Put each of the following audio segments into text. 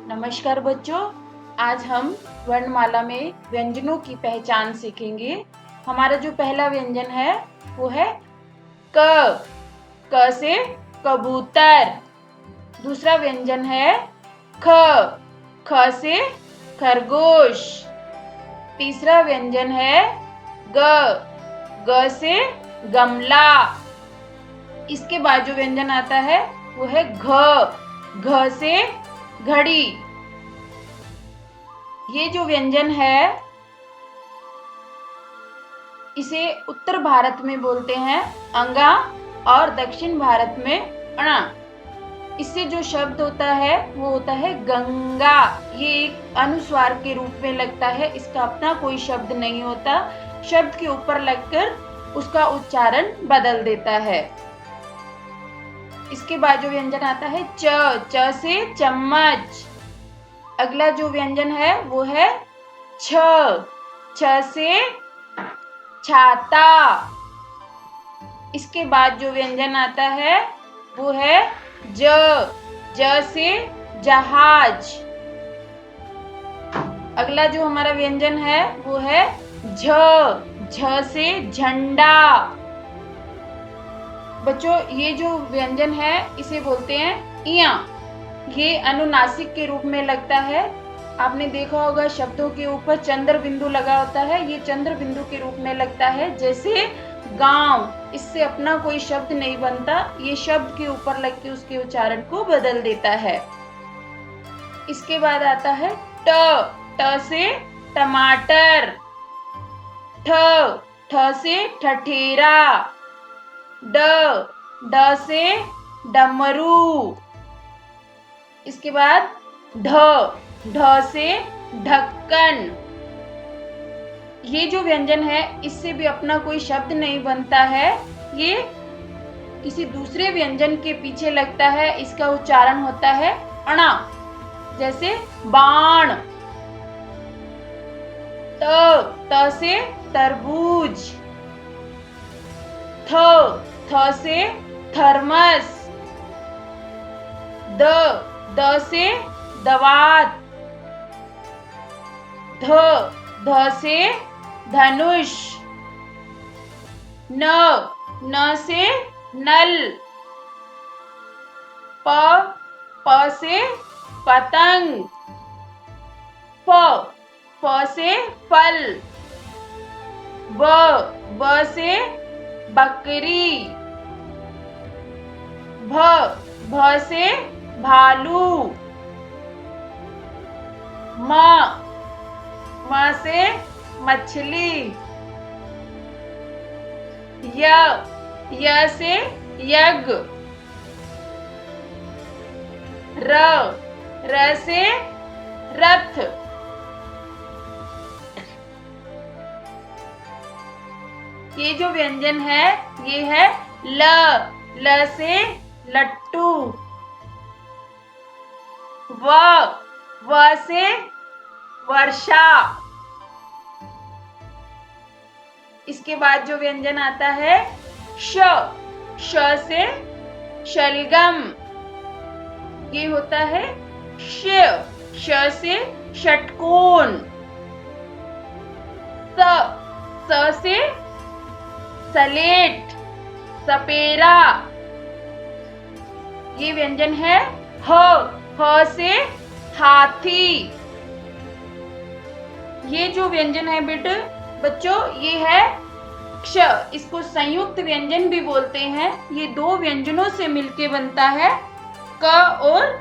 नमस्कार बच्चों, आज हम वर्णमाला में व्यंजनों की पहचान सीखेंगे। हमारा जो पहला व्यंजन है वो है क। क से कबूतर। दूसरा व्यंजन है ख। ख से खरगोश। तीसरा व्यंजन है ग। ग से गमला। इसके बाद जो व्यंजन आता है वो है घ। घ से घड़ी। ये जो व्यंजन है इसे उत्तर भारत में बोलते हैं अंगा और दक्षिण भारत में अणा। इससे जो शब्द होता है वो होता है गंगा। ये एक अनुस्वार के रूप में लगता है, इसका अपना कोई शब्द नहीं होता, शब्द के ऊपर लगकर उसका उच्चारण बदल देता है। इसके बाद जो व्यंजन आता है च। च से चम्मच। अगला जो व्यंजन है वो है छ। छ से छाता। इसके बाद जो व्यंजन आता है वो है ज। ज से जहाज। अगला जो हमारा व्यंजन है वो है झ। झ से झंडा। बच्चों, ये जो व्यंजन है इसे बोलते हैं इया। ये अनुनासिक के रूप में लगता है। आपने देखा होगा शब्दों के ऊपर चंद्र बिंदु लगा होता है, ये चंद्र बिंदु के रूप में लगता है। जैसे गांव, इससे अपना कोई शब्द नहीं बनता, ये शब्द के ऊपर लग के उसके उच्चारण को बदल देता है। इसके बाद आता है ट। ट से टमाटर। ठ। ठ से ठठेरा। ड। ड से डमरू। इसके बाद ढ। ढ से ढक्कन। ये जो व्यंजन है इससे भी अपना कोई शब्द नहीं बनता है, ये किसी दूसरे व्यंजन के पीछे लगता है, इसका उच्चारण होता है अणा। जैसे बाण। त। त से तरबूज। थ। थ से थर्मस। द। द से दवात। ध। ध से धनुष। न। न से नल। प। प से पतंग। फ। फ से फल। ब। ब से बकरी। भ। भ से भालू। म। म से मछली। य। य से यज्ञ। र। र से रथ। ये जो व्यंजन है ये है ल। ल से लट्टू। व। व से वर्षा। इसके बाद जो व्यंजन आता है श। श से शलगम। ये होता है श। श से षटकोण। स। स से सलेट, सपेरा। ये व्यंजन है ह। ह से हाथी। ये जो व्यंजन है बेटे बच्चों ये है क्ष। इसको संयुक्त व्यंजन भी बोलते हैं। ये दो व्यंजनों से मिलके बनता है क और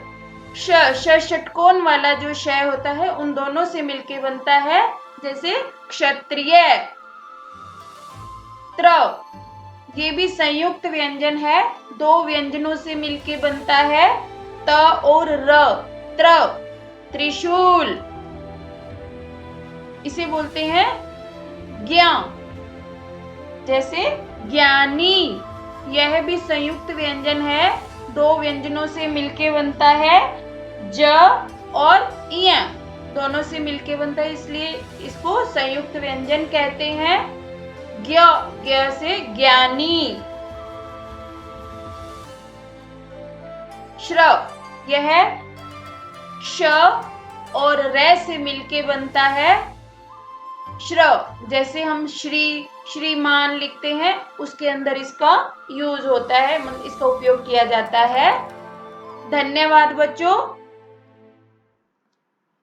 श। श षटकोण वाला जो श होता है उन दोनों से मिलके बनता है। जैसे क्षत्रिय। त्र। ये भी संयुक्त व्यंजन है, दो व्यंजनों से मिलके बनता है त और र। त्र। त्रिशूल। इसे बोलते हैं ज्ञ। जैसे ज्ञानी। यह भी संयुक्त व्यंजन है, दो व्यंजनों से मिलके बनता है। ज और इय दोनों से मिलके बनता है, इसलिए इसको संयुक्त व्यंजन कहते हैं। ज्ञ। ज्ञ से ज्ञानी। श्र। यह क्ष और रे से मिलके बनता है श्र। जैसे हम श्री, श्रीमान लिखते हैं, उसके अंदर इसका यूज होता है, इसका उपयोग किया जाता है। धन्यवाद बच्चों।